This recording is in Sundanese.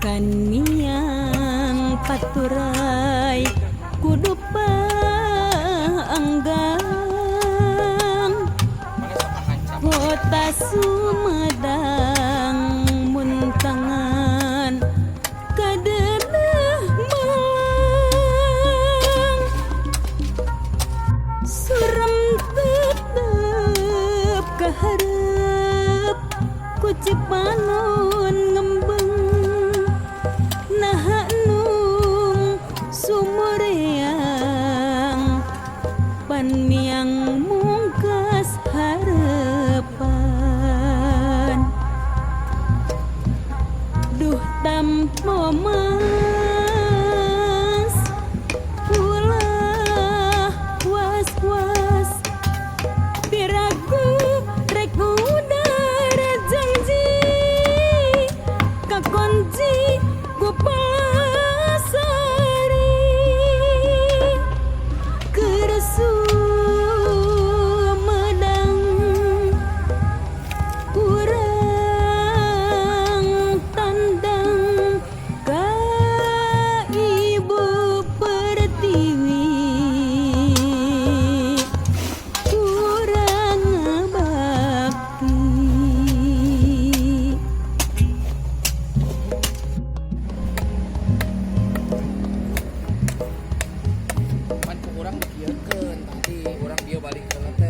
Kaniang paturai kudu paanggang kota Sumedang muntangan kadenah malang surem tetep kaharep ku Cipanon ngembeng nah nung sumuriang paniang mungkas harapan duh tampo mas ulah was-was piragu rek udara janji kakonci Gopalasari Kersu Medang urang tandang ka Ibu Pertiwi urang bakti Pan ke orang dikieukeun tadi orang dia balik ke teh